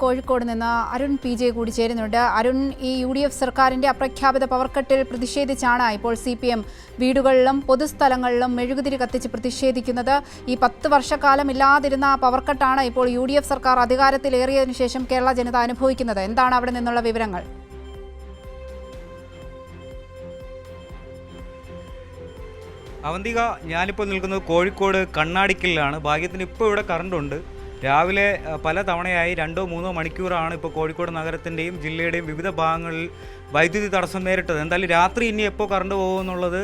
കോഴിക്കോട് നിന്ന് അരുൺ PJ കൂടി ചേരുന്നുണ്ട്. അരുൺ, ഈ UDF സർക്കാരിന്റെ അപ്രഖ്യാപിത പവർക്കട്ടിൽ പ്രതിഷേധിച്ചാണ് ഇപ്പോൾ CPM വീടുകളിലും പൊതുസ്ഥലങ്ങളിലും മെഴുകുതിരി കത്തിച്ച് പ്രതിഷേധിക്കുന്നത്. ഈ 10 വർഷക്കാലം ഇല്ലാതിരുന്ന പവർക്കട്ടാണ് ഇപ്പോൾ UDF സർക്കാർ അധികാരത്തിലേറിയതിനു ശേഷം കേരള ജനത അനുഭവിക്കുന്നത്. എന്താണ് അവിടെ നിന്നുള്ള വിവരങ്ങൾ? അവന്തിക, ഞാനിപ്പോൾ നിൽക്കുന്നത് കോഴിക്കോട് കണ്ണാടിക്കലിലാണ്. ഭാഗ്യത്തിന് ഇപ്പോൾ ഇവിടെ കറണ്ടുണ്ട്. രാവിലെ പല തവണയായി 2-3 മണിക്കൂറാണ് ഇപ്പോൾ കോഴിക്കോട് നഗരത്തിൻ്റെയും ജില്ലയുടെയും വിവിധ ഭാഗങ്ങളിൽ വൈദ്യുതി തടസ്സം നേരിട്ടത്. എന്തായാലും രാത്രി ഇനി എപ്പോൾ കറണ്ട് പോകുമെന്നുള്ളത്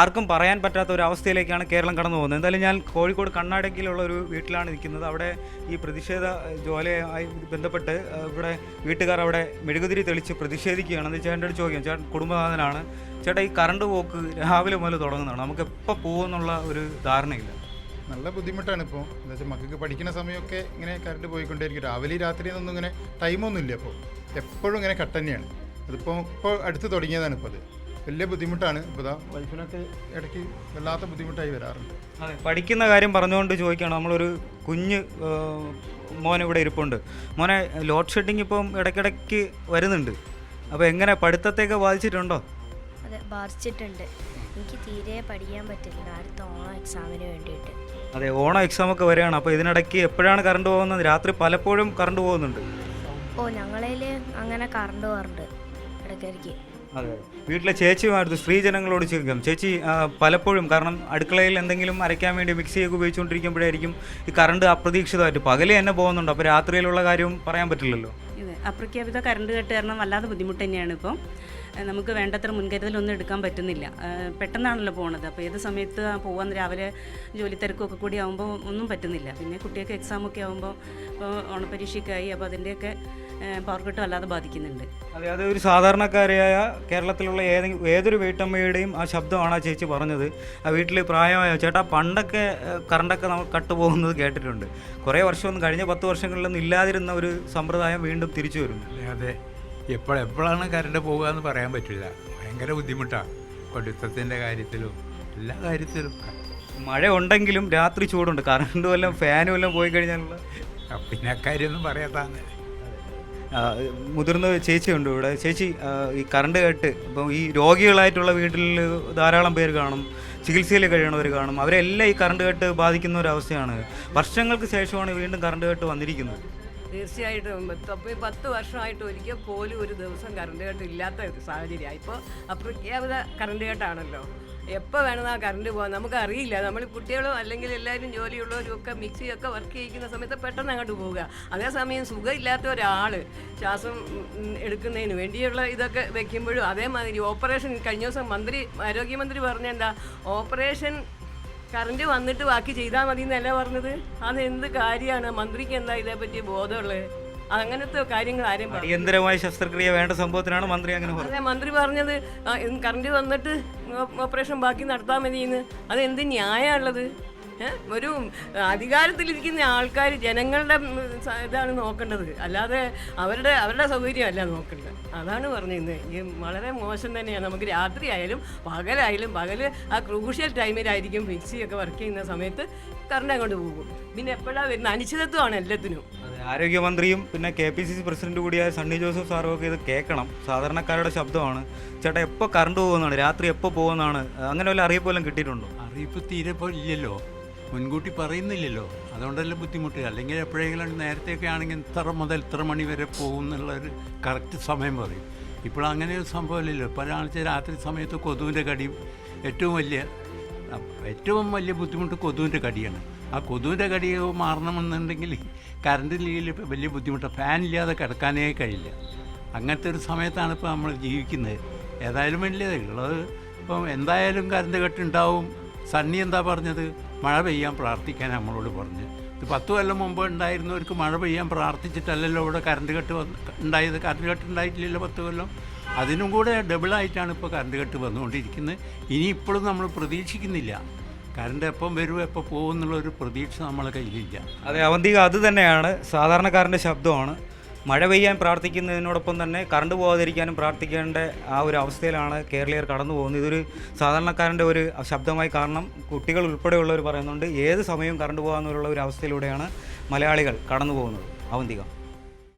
ആർക്കും പറയാൻ പറ്റാത്ത ഒരു അവസ്ഥയിലേക്കാണ് കേരളം കടന്നു പോകുന്നത്. എന്തായാലും ഞാൻ കോഴിക്കോട് കണ്ണാടിക്കലുള്ള ഒരു വീട്ടിലാണ് നിൽക്കുന്നത്. അവിടെ ഈ പ്രതിഷേധ ജ്വാലയുമായി ബന്ധപ്പെട്ട് ഇവിടെ വീട്ടുകാർ അവിടെ മെഴുകുതിരി തെളിച്ച് പ്രതിഷേധിക്കുകയാണ്. എന്ന് ചേട്ടൻ്റെ അടുത്ത് ചോദിക്കാം. ചേട്ടൻ കുടുംബനാഥനാണ്. ചേട്ടാ, ഈ കറണ്ട് പോക്ക് രാവിലെ മുതൽ തുടങ്ങുന്നതാണ്. നമുക്ക് എപ്പോൾ പോകുമെന്നുള്ള ഒരു ധാരണയില്ല. നല്ല ബുദ്ധിമുട്ടാണ് ഇപ്പോൾ. എന്താ വെച്ചാൽ മക്കൾക്ക് പഠിക്കുന്ന സമയമൊക്കെ ഇങ്ങനെ കറണ്ട് പോയിക്കൊണ്ടേയിരിക്കും. രാവിലെ രാത്രി എന്നൊന്നും ഇങ്ങനെ ടൈമൊന്നും ഇല്ല. അപ്പോൾ എപ്പോഴും ഇങ്ങനെ കട്ട് തന്നെയാണ്. ഇപ്പോൾ അടുത്ത് തുടങ്ങിയതാണ്. ഇപ്പോൾ അത് വലിയ ബുദ്ധിമുട്ടാണ്. ഇപ്പോൾ വൈഫിനൊക്കെ ഇടയ്ക്ക് വല്ലാത്ത ബുദ്ധിമുട്ടായി വരാറുണ്ട്. അതെ, പഠിക്കുന്ന കാര്യം പറഞ്ഞുകൊണ്ട് ചോദിക്കുകയാണ്. നമ്മളൊരു കുഞ്ഞ് മോൻ ഇവിടെ ഇരിപ്പുണ്ട്. മോനെ, ലോഡ് ഷെഡിങ് ഇപ്പം ഇടയ്ക്കിടയ്ക്ക് വരുന്നുണ്ട്. അപ്പോൾ എങ്ങനെ പഠിത്തത്തെയൊക്കെ ബാധിച്ചിട്ടുണ്ടോ? അതെ, ബാധിച്ചിട്ടുണ്ട്. എനിക്ക് തീരെ പഠിക്കാൻ പറ്റില്ല അടുത്ത ഓണം എക്സാമിന് വേണ്ടിയിട്ട്. അതെ, ഓണം എക്സാമൊക്കെ വരികയാണ്. അപ്പോൾ ഇതിനിടയ്ക്ക് എപ്പോഴാണ് കറണ്ട് പോകുന്നത്? രാത്രി പലപ്പോഴും കറണ്ട് പോകുന്നുണ്ട്. ഞങ്ങളിൽ അങ്ങനെ കറണ്ട് പോകാറുണ്ട് ഇടയ്ക്കിടയ്ക്ക്. അതെ, വീട്ടിലെ ചേച്ചിമാർക്ക് സ്ത്രീജനങ്ങളോട് ചോദിക്കാം. ചേച്ചി, പലപ്പോഴും കാരണം അടുക്കളയിൽ എന്തെങ്കിലും അരയ്ക്കാൻ വേണ്ടി മിക്സിയൊക്കെ ഉപയോഗിച്ചുകൊണ്ടിരിക്കുമ്പോഴായിരിക്കും ഈ കറണ്ട് അപ്രതീക്ഷിതമായിട്ട് പകല് തന്നെ പോകുന്നുണ്ട്. അപ്പോൾ രാത്രിയിലുള്ള കാര്യവും പറയാൻ പറ്റില്ലല്ലോ. അപ്രഖ്യാപിത കറണ്ട് കട്ട് കാരണം വല്ലാതെ ബുദ്ധിമുട്ട് തന്നെയാണ്. ഇപ്പം നമുക്ക് വേണ്ടത്ര മുൻകരുതലൊന്നും എടുക്കാൻ പറ്റുന്നില്ല. പെട്ടെന്നാണല്ലോ പോണത്. അപ്പോൾ ഏത് സമയത്ത് പോകാൻ രാവിലെ ജോലി തിരക്കൊക്കെ കൂടി ആകുമ്പോൾ ഒന്നും പറ്റുന്നില്ല. പിന്നെ കുട്ടികൾക്ക് എക്സാമൊക്കെ ആകുമ്പോൾ ഇപ്പോൾ ഓണപരീക്ഷയ്ക്കായി, അപ്പോൾ അതിൻ്റെയൊക്കെ പവർ കട്ട് വല്ലാതെ ബാധിക്കുന്നുണ്ട്. അതെ, അത് ഒരു സാധാരണക്കാരിയായ കേരളത്തിലുള്ള ഏതൊരു വീട്ടമ്മയുടെയും ആ ശബ്ദമാണ് ആ ചേച്ചി പറഞ്ഞത്. ആ വീട്ടിൽ പ്രായമായ ചേട്ടാ, പണ്ടൊക്കെ കറണ്ടൊക്കെ നമ്മൾ കട്ട് പോകുന്നത് കേട്ടിട്ടുണ്ട്. കുറേ വർഷമൊന്നും കഴിഞ്ഞ 10 വർഷങ്ങളിലൊന്നും ഇല്ലാതിരുന്ന ഒരു സമ്പ്രദായം വീണ്ടും തിരിച്ചു വരുന്നു. അതെ, എപ്പോഴാണ് കറണ്ട് പോകുക എന്ന് പറയാൻ പറ്റില്ല. ഭയങ്കര ബുദ്ധിമുട്ടാണ് പഠിത്തത്തിൻ്റെ കാര്യത്തിലും എല്ലാ കാര്യത്തിലും. മഴ ഉണ്ടെങ്കിലും രാത്രി ചൂടുണ്ട്. കറണ്ട് വല്ലതും ഫാനും വല്ലതും പോയി കഴിഞ്ഞാലുള്ള പിന്നെ അക്കാര്യമൊന്നും പറയാത്താന്ന്. മുതിർന്ന ചേച്ചിയുണ്ട് ഇവിടെ. ചേച്ചി, ഈ കറണ്ട് കേട്ട് ഇപ്പം ഈ രോഗികളായിട്ടുള്ള വീട്ടിൽ ധാരാളം പേര് കാണും, ചികിത്സയിൽ കഴിയണവർ കാണും. അവരെല്ലാം ഈ കറണ്ട് കേട്ട് ബാധിക്കുന്ന ഒരവസ്ഥയാണ്. വർഷങ്ങൾക്ക് ശേഷമാണ് വീണ്ടും കറണ്ട് കേട്ട് വന്നിരിക്കുന്നത്. തീർച്ചയായിട്ടും 10 വർഷമായിട്ട് ഒരിക്കൽ പോലും ഒരു ദിവസം കറണ്ട് കട്ട് ഇല്ലാത്ത ഒരു സാഹചര്യമാണ്. ഇപ്പോൾ അപ്രഖ്യാപിത കറണ്ട് കട്ടാണല്ലോ. എപ്പോൾ വേണമെന്ന് ആ കറണ്ട് പോകാൻ നമുക്കറിയില്ല. നമ്മൾ കുട്ടികളും അല്ലെങ്കിൽ എല്ലാവരും ജോലിയുള്ളവരും ഒക്കെ മിക്സിയൊക്കെ വർക്ക് ചെയ്യിക്കുന്ന സമയത്ത് പെട്ടെന്ന് അങ്ങോട്ട് പോവുക. അതേസമയം സുഖമില്ലാത്ത ഒരാൾ ശ്വാസം എടുക്കുന്നതിന് വേണ്ടിയുള്ള ഇതൊക്കെ വെക്കുമ്പോഴും അതേമാതിരി ഓപ്പറേഷൻ കഴിഞ്ഞ ദിവസം ആരോഗ്യമന്ത്രി പറഞ്ഞെന്താ, ഓപ്പറേഷൻ കറണ്ട് വന്നിട്ട് ബാക്കി ചെയ്താൽ മതി എന്നല്ല പറഞ്ഞത്. അത് എന്ത് കാര്യമാണ്? മന്ത്രിക്ക് എന്താ ഇതേപ്പറ്റി ബോധമുള്ളത്? അങ്ങനത്തെ കാര്യങ്ങൾ ആരെയും അടിയന്തരമായ ശസ്ത്രക്രിയ വേണ്ട സംഭവത്തിനാണ് മന്ത്രി അങ്ങനെ പറഞ്ഞത്. അതെ, മന്ത്രി പറഞ്ഞത് കറണ്ട് വന്നിട്ട് ഓപ്പറേഷൻ ബാക്കി നടത്താൻ മതിയെന്ന്. അത് എന്ത് ന്യായമുള്ളത്? ഒരു അധികാരത്തിലിരിക്കുന്ന ആൾക്കാർ ജനങ്ങളുടെ ഇതാണ് നോക്കേണ്ടത്, അല്ലാതെ അവരുടെ സൗകര്യമല്ല നോക്കേണ്ടത്. അതാണ് പറഞ്ഞിരുന്നത്. ഈ വളരെ മോശം തന്നെയാണ്. നമുക്ക് രാത്രി ആയാലും പകലായാലും ആ ക്രൂഷ്യൽ ടൈമിലായിരിക്കും മിക്സിയൊക്കെ വർക്ക് ചെയ്യുന്ന സമയത്ത് കറണ്ട് അങ്ങോട്ട് പോകും. പിന്നെ എപ്പോഴാണ് വരുന്നത്? അനിശ്ചിതത്വമാണ് എല്ലാത്തിനും. ആരോഗ്യമന്ത്രിയും പിന്നെ KPCC പ്രസിഡന്റ് കൂടിയായ സണ്ണി ജോസഫ് സാറും ഒക്കെ ഇത് കേൾക്കണം. സാധാരണക്കാരുടെ ശബ്ദമാണ്. ചേട്ടാ, എപ്പോൾ കറണ്ട് പോകുന്നതാണ്, രാത്രി എപ്പോൾ പോകുന്നതാണ്, അങ്ങനെ വല്ല അറിയിപ്പ് വല്ലതും കിട്ടിയിട്ടുണ്ടോ? അറിയിപ്പ് തീരെ ഇല്ലല്ലോ, മുൻകൂട്ടി പറയുന്നില്ലല്ലോ. അതുകൊണ്ടല്ലേ ബുദ്ധിമുട്ട്. അല്ലെങ്കിൽ എപ്പോഴെങ്കിലും നേരത്തെയൊക്കെ ആണെങ്കിൽ ഇത്ര മുതൽ ഇത്ര മണി വരെ പോകും എന്നുള്ളൊരു കറക്റ്റ് സമയം പറയും. ഇപ്പോൾ അങ്ങനെ ഒരു സംഭവമില്ലല്ലോ. ഇപ്പോൾ ഒരാഴ്ച രാത്രി സമയത്ത് കൊതുവിൻ്റെ കടിയും ഏറ്റവും വലിയ ബുദ്ധിമുട്ട് കൊതുവിൻ്റെ കടിയാണ്. ആ കൊതുവിൻ്റെ കടി മാറണമെന്നുണ്ടെങ്കിൽ കറണ്ടില്ലെങ്കിൽ വലിയ ബുദ്ധിമുട്ടാണ്. ഫാനില്ലാതെ കിടക്കാനേ കഴിയില്ല. അങ്ങനത്തെ ഒരു സമയത്താണ് ഇപ്പോൾ നമ്മൾ ജീവിക്കുന്നത്. ഏതായാലും വലിയതുള്ളത്. ഇപ്പം എന്തായാലും കറണ്ട് കട്ടുണ്ടാവും. സണ്ണി എന്താ പറഞ്ഞത്? മഴ പെയ്യാൻ പ്രാർത്ഥിക്കാൻ നമ്മളോട് പറഞ്ഞു. ഇത് 10 കൊല്ലം മുമ്പ് ഉണ്ടായിരുന്നവർക്ക് മഴ പെയ്യാൻ പ്രാർത്ഥിച്ചിട്ടല്ലല്ലോ ഇവിടെ കറണ്ട് കട്ട് ഉണ്ടായത്. കറണ്ട് കട്ട് ഉണ്ടായിട്ടില്ലല്ലോ 10 കൊല്ലം. അതിനും കൂടെ ഡബിളായിട്ടാണ് ഇപ്പോൾ കറണ്ട് കട്ട് വന്നുകൊണ്ടിരിക്കുന്നത്. ഇനി ഇപ്പോഴും നമ്മൾ പ്രതീക്ഷിക്കുന്നില്ല. കറണ്ട് എപ്പം വരും എപ്പോൾ പോകും എന്നുള്ളൊരു പ്രതീക്ഷ നമ്മളെ കയ്യിലില്ല. അതെ, അവന്തിക, അത് തന്നെയാണ്. സാധാരണക്കാരൻ്റെ ശബ്ദമാണ്. മഴ പെയ്യാൻ പ്രാർത്ഥിക്കുന്നതിനോടൊപ്പം തന്നെ കറണ്ട് പോകാതിരിക്കാനും പ്രാർത്ഥിക്കേണ്ട ആ ഒരു അവസ്ഥയിലാണ് കേരളീയർ കടന്നു പോകുന്നത്. ഇതൊരു സാധാരണക്കാരൻ്റെ ഒരു ശബ്ദമായി. കാരണം കുട്ടികൾ ഉൾപ്പെടെയുള്ളവർ പറയുന്നുണ്ട് ഏത് സമയവും കറണ്ട് പോകാമെന്നുള്ള ഒരു അവസ്ഥയിലൂടെയാണ് മലയാളികൾ കടന്നു പോകുന്നത്. അവന്തിക.